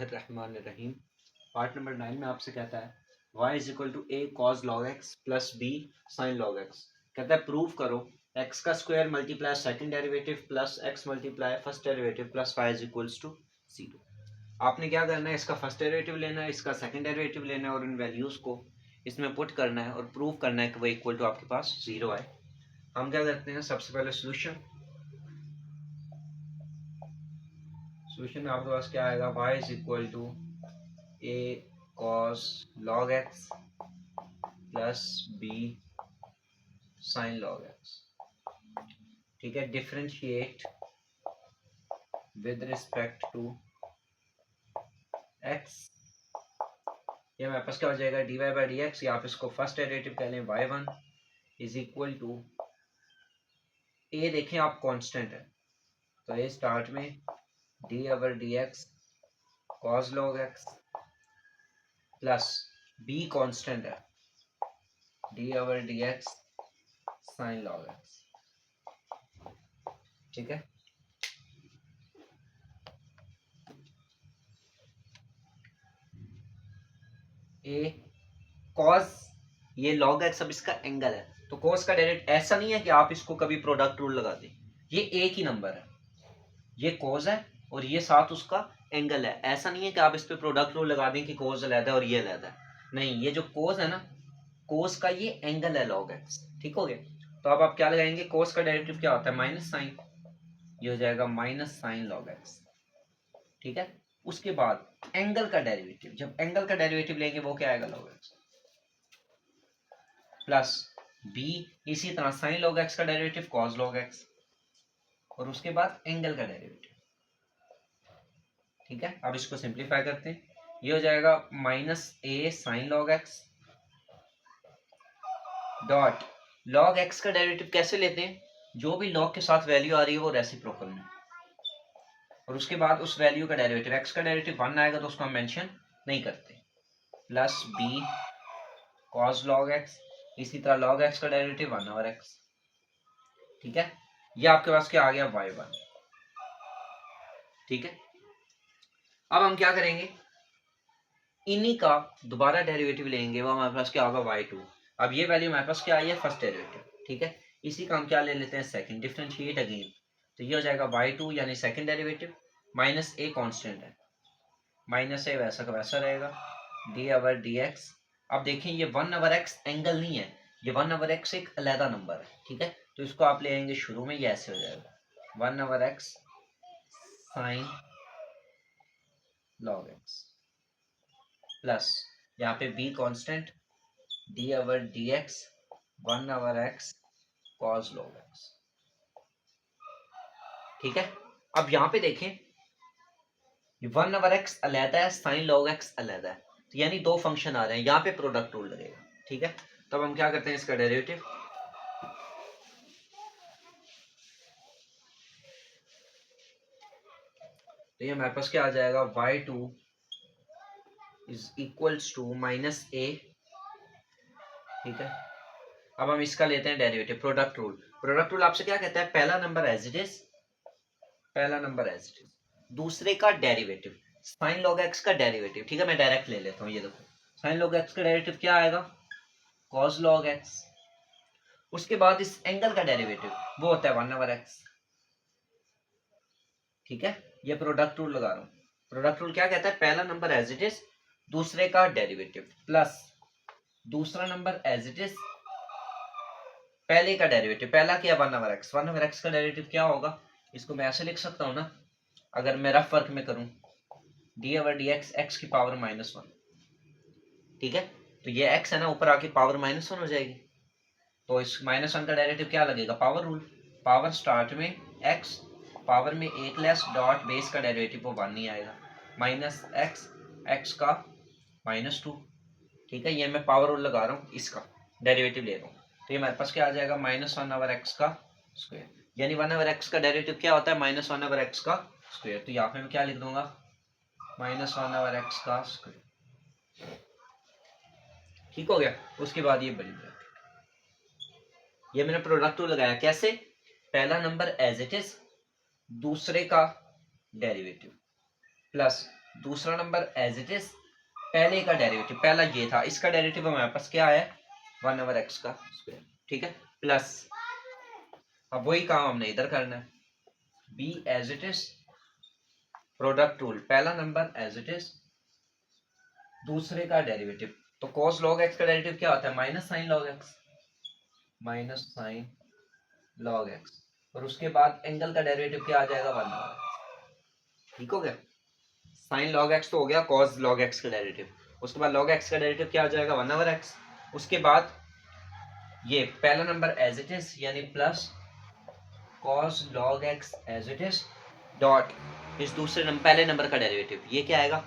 बिस्मिल्लाहिर्रहमानिर्रहीम। Part number 9 में आपसे कहता है y is equal to a cos log x plus b sin log x। कहता है प्रूव करो x का square multiply second derivative plus x multiply first derivative plus y is equals to 0। आपने क्या करना है, इसका फर्स्ट डेरिवेटिव लेना है, इसका सेकंड डेरिवेटिव लेना है और इन वैल्यूज को इसमें पुट करना है और प्रूव करना है कि वो इक्वल टू आपके पास 0 आए। हम क्या करते हैं, सबसे पहले सोल्यूशन में आपके पास क्या आएगा, y is equal to a cos log x plus b sin log x। ठीक है, differentiate with respect to x। ये हमारे पास क्या हो जाएगा, dy बाई डी एक्स, या आप इसको फर्स्ट डेरिवेटिव कह लें y1 is equal to a। देखें आप कांस्टेंट है तो a स्टार्ट में d over d x cos log x plus b constant है d over d x sine log x. ठीक है, ए कॉस, ये लॉग एक्स अब इसका एंगल है तो कॉस का डायरेक्ट ऐसा नहीं है कि आप इसको कभी प्रोडक्ट रूल लगा दें, ये एक ही नंबर है, ये कॉस है और ये साथ उसका एंगल है। ऐसा नहीं है कि आप इस पे प्रोडक्ट रूल लगा दें कि कॉस अलग है और ये अलग है, नहीं, ये जो कॉस है ना, कॉस का ये एंगल है लॉग एक्स। ठीक हो गया, तो अब आप क्या लगाएंगे, कॉस का डेरिवेटिव क्या होता है, माइनस साइन, ये हो जाएगा माइनस साइन लॉग एक्स। ठीक है, उसके बाद एंगल का डेरिवेटिव, जब एंगल का डेरिवेटिव लेंगे वो क्या आएगा, लॉग एक्स प्लस बी, इसी तरह साइन लॉग एक्स का डेरिवेटिव कॉस लॉग एक्स और उसके बाद एंगल का डेरिवेटिव। ठीक है, अब इसको सिंप्लीफाई करते हैं, ये हो जाएगा minus a sine log x dot log x का डेरिवेटिव कैसे लेते हैं, जो भी लॉग के साथ वैल्यू आ रही है वो रेसिप्रोकल में, और उसके बाद उस वैल्यू का डेरिवेटिव, एक्स का डेरिवेटिव 1 आएगा तो उसको हम मेंशन नहीं करते, plus B cos log x, इसी तरह लॉग एक्स का डेरिवेटिव 1 ओवर एक्स। ठीक है, ये आपके पास क्या आ गया, y1। ठीक है, अब हम क्या करेंगे, इन्हीं का दोबारा डेरिवेटिव लेंगे, वो हमारे पास क्या होगा, y2। अब ये वैल्यू हमारे पास क्या आई है, फर्स्ट डेरिवेटिव। ठीक है, इसी का हम क्या ले लेते हैं, सेकंड, डिफरेंशिएट अगेन, तो ये हो जाएगा y2 यानी second derivative, minus a constant है, माइनस ए वैसा का वैसा रहेगा, डी ओवर डी एक्स। अब देखें ये 1 ओवर एक्स एंगल नहीं है, ये 1 ओवर एक्स एक अलग नंबर है। ठीक है, तो इसको आप ले आएंगे शुरू में, ये ऐसे हो जाएगा 1 over x sine log x plus यहाँ पे b constant D over d x 1 over x cos log x. ठीक है, अब यहाँ पे देखें ये 1 ओवर एक्स अलहदा है, साइन लॉग एक्स अलहदा है, तो यानी दो फंक्शन आ रहे हैं, यहाँ पे प्रोडक्ट रूल लगेगा। ठीक है, तब हम क्या करते हैं, इसका डेरिवेटिव, तो ये हमारे पास क्या आ जाएगा, y2 is equals to minus a. ठीक है, अब हम इसका लेते हैं derivative, product rule. Product rule आपसे क्या कहता है, पहला नंबर एज इट इज, पहला नंबर एज इट इज, दूसरे का डेरिवेटिव, साइन लॉग एक्स का डेरिवेटिव। ठीक है, मैं डायरेक्ट ले लेता हूँ, ये देखो साइन लॉग एक्स का डेरिवेटिव क्या आएगा, कॉस लॉग एक्स, उसके बाद इस एंगल का डेरिवेटिव वो होता है 1 ओवर एक्स। ठीक है, ये प्रोडक्ट रूल लगा रहा हूँ। प्रोडक्ट रूल क्या कहता है, पहला नंबर एज इट इज, दूसरे का डेरिवेटिव, प्लस दूसरा नंबर एज इट इज, पहले का डेरिवेटिव, पहला क्या 1 ओवर एक्स, 1 ओवर एक्स का डेरिवेटिव क्या होगा, इसको मैं ऐसे लिख सकता हूँ ना, अगर मैं रफ वर्क में करूँ, D over d x, x की पावर -1। ठीक है, तो ये x है ना, ऊपर आके पावर -1 हो जाएगी, तो इस -1 का डेरिवेटिव क्या लगेगा, पावर रूल, पावर स्टार्ट में x, पावर में एक लेस, डॉट बेस का डेरिवेटिव वो 1 नहीं आएगा, माइनस एक्स, एक्स का -2। ठीक है, ये मैं पावर रूल लगा रहा हूँ, इसका डेरिवेटिव ले रहा हूँ, तो ये हमारे पास क्या आ जाएगा, -1 ओवर एक्स का स्क्वायर, यानी 1 ओवर एक्स का डेरिवेटिव क्या होता है, -1 ओवर एक्स का स्क्वायर। तो यहाँ पे मैं क्या लिख दूंगा, -1 ओवर एक्स का स्क्वायर। ठीक हो गया, उसके बाद ये बड़ी ब्रैकेट, ये मैंने प्रोडक्ट रूल लगाया, कैसे, पहला नंबर एज इट इज, दूसरे का डेरिवेटिव, प्लस दूसरा नंबर एज इट इज पहले का डेरिवेटिव, पहला ये था, इसका डेरिवेटिव हमारे पास क्या है 1/x का स्क्वायर, ठीक है, प्लस अब वही काम हमने इधर करना है, B as it is product rule, पहला नंबर एज इट इज दूसरे का डेरिवेटिव, तो cos log x का डेरिवेटिव क्या होता है minus sine log x, minus sine log x, और उसके बाद एंगल का डेरिवेटिव क्या आ जाएगा 1/x, ठीक हो गया, साइन log x तो हो गया cos log x का डेरिवेटिव, उसके बाद log x का डेरिवेटिव क्या आ जाएगा 1/x, उसके बाद ये पहला नंबर एज इट इज यानी plus cos log x as it is dot इस दूसरे नंबर पहले नंबर का डेरिवेटिव, ये क्या आएगा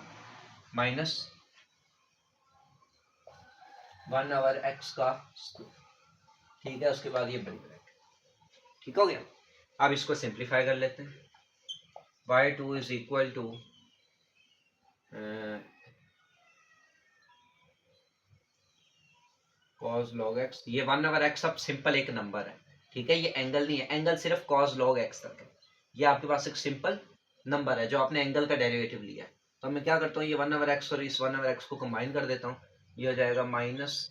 माइनस 1/x का स्क्वायर, ठीक है, उसके बाद ये बन ब्रैकेट, ठीक हो गया। अब इसको सिंप्लीफाई कर लेते हैं, y2 is equal to cos log x, ये 1/x अब सिंपल एक नंबर है, ठीक है, ये एंगल नहीं है, एंगल सिर्फ cos log x तक है, ये आपके पास एक सिंपल नंबर है जो आपने एंगल का डेरिवेटिव लिया है, तो मैं क्या करता हूँ ये 1/x और इस 1/x को कंबाइन कर देता हूँ, ये हो जाएगा minus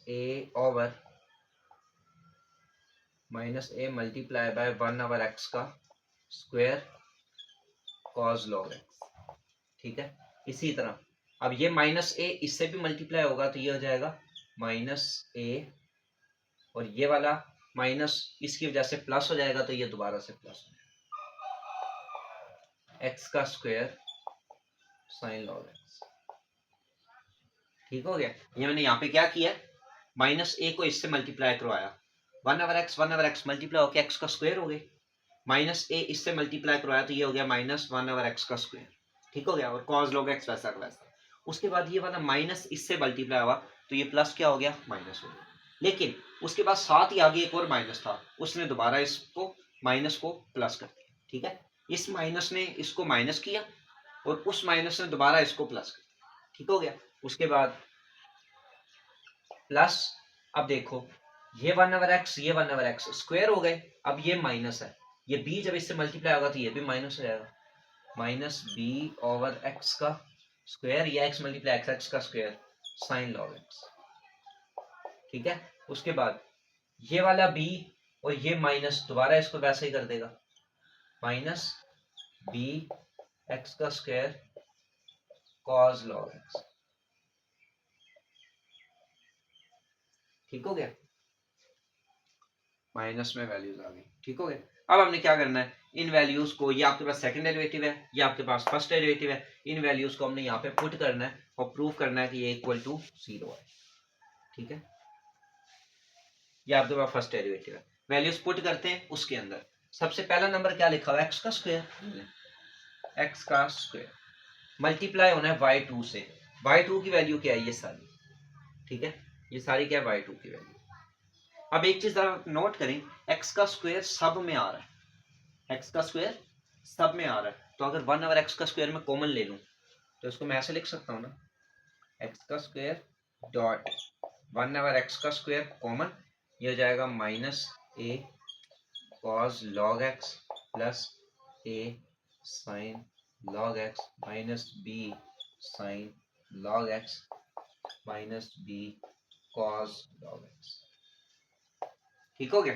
A multiply by 1/x का स्क्वायर cos log x, ठीक है, इसी तरह अब ये माइनस ए इससे भी मल्टीप्लाई होगा तो ये हो जाएगा माइनस ए, और ये वाला माइनस इसकी वजह से प्लस हो जाएगा तो ये दोबारा से प्लस हो जाएगा, एक्स का स्क्वायर साइन log x, ठीक हो गया। ये मैंने यहाँ पे क्या किया, माइनस ए को इससे मल्टीप्लाई करवाया, 1/x मल्टीप्लाई होकर एक्स का स्क्वायर हो गए, माइनस ए इससे मल्टीप्लाई करवाया तो ये हो गया माइनस 1/x का स्क्वायर, ठीक हो गया, और cos log x वैसा का वैसा, उसके बाद ये वाला माइनस इससे मल्टीप्लाई हुआ तो ये प्लस क्या हो गया माइनस हो गया, लेकिन उसके बाद साथ ही आगे एक और माइनस था, उसने दोबारा इसको माइनस को प्लस कर दिया, ठीक है, इस माइनस ने इसको माइनस किया और उस माइनस ने दोबारा इसको प्लस कर दिया, ठीक हो गया, उसके बाद प्लस, अब देखो ये 1/x ये 1/x स्क्वायर हो गए, अब ये माइनस है, ये b जब इससे मल्टीप्लाई होगा तो ये भी माइनस हो जाएगा, माइनस b/x का स्क्वायर, या x मल्टीप्लाई x का स्क्वायर साइन log x, ठीक है, उसके बाद ये वाला b और ये माइनस दोबारा इसको वैसे ही कर देगा, माइनस b(x का स्क्वायर cos log x, ठीक हो गया, माइनस में वैल्यूज आ गई, ठीक हो गया। अब हमने क्या करना है, इन वैल्यूज को, ये आपके पास सेकंड डेरिवेटिव है, ये आपके पास फर्स्ट डेरिवेटिव है, इन वैल्यूज को हमने यहाँ पे पुट करना है और प्रूव करना है कि ये इक्वल टू 0 है, ठीक है, ये आपके पास फर्स्ट डेरिवेटिव है, वैल्यूज पुट करते हैं, उसके अंदर सबसे पहला नंबर क्या लिखा हुआ है एक्स का स्क्वायर, एक्स का स्क्वायर मल्टीप्लाई होना है y2 से, y2 की वैल्यू क्या है ये सारी, ठीक है, ये सारी क्या है y2 की वैल्यू। अब एक चीज जरा नोट करें, x का स्क्वायर सब में आ रहा है, x का स्क्वायर सब में आ रहा है, तो अगर 1/x का स्क्वायर में कॉमन ले लूं तो इसको मैं ऐसे लिख सकता हूं ना, x का स्क्वायर डॉट 1/x का स्क्वायर कॉमन, ये हो जाएगा minus a cos log x plus a sin log x minus b sin log x minus b cos log x, ठीक हो गया।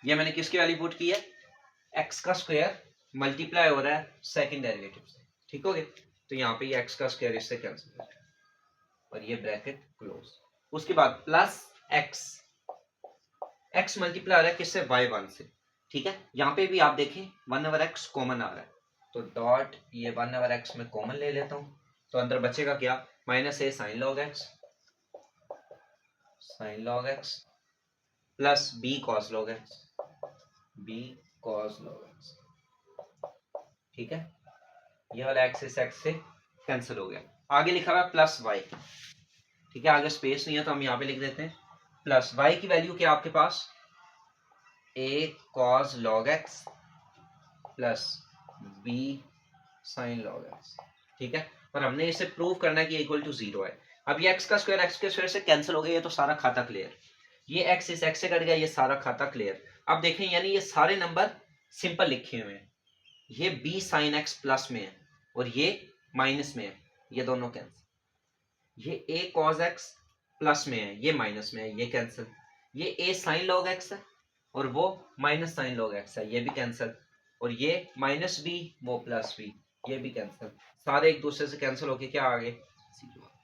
ये मैंने किसकी वैल्यू पुट की है, x का स्क्वायर मल्टीप्लाई हो रहा है सेकंड डेरिवेटिव से, ठीक हो गया, तो यहाँ पे ये x का स्क्वायर इससे कैंसिल हो जाएगा और ये ब्रैकेट क्लोज, उसके बाद प्लस x मल्टीप्लाई हो रहा है किससे y1 से, ठीक है, यहाँ पे भी आप देखें 1/x कॉमन आ रहा है, तो डॉट ये 1/x में कॉमन ले लेता हूँ, तो अंदर बचेगा क्या minus a sin log x plus b cos log x, ठीक है, ये वाला x इस x से कैंसिल हो गया, आगे लिखा हुआ है प्लस y, ठीक है, आगे स्पेस नहीं है तो हम यहाँ पे लिख देते हैं प्लस y की वैल्यू क्या आपके पास a cos log x plus b sin log x, ठीक है, और हमने इसे प्रूव करना है कि इक्वल टू 0 है। अब ये x का स्क्वायर x के स्क्वायर से कैंसिल हो गया, ये तो सारा खाता क्लियर, ये x इस x से कट गया, ये सारा खाता क्लियर। अब देखें यानी ये सारे नंबर सिंपल लिखे हुए हैं, ये b sin x प्लस में है और ये माइनस में है, ये दोनों कैंसिल। ये a cos x प्लस में है, ये माइनस में है, ये कैंसिल। ये a sin log x है और वो माइनस साइन log x है, ये भी कैंसिल। और ये माइनस b वो प्लस b, ये भी कैंसिल। सारे एक दूसरे से कैंसिल होके क्या आ गए, 0।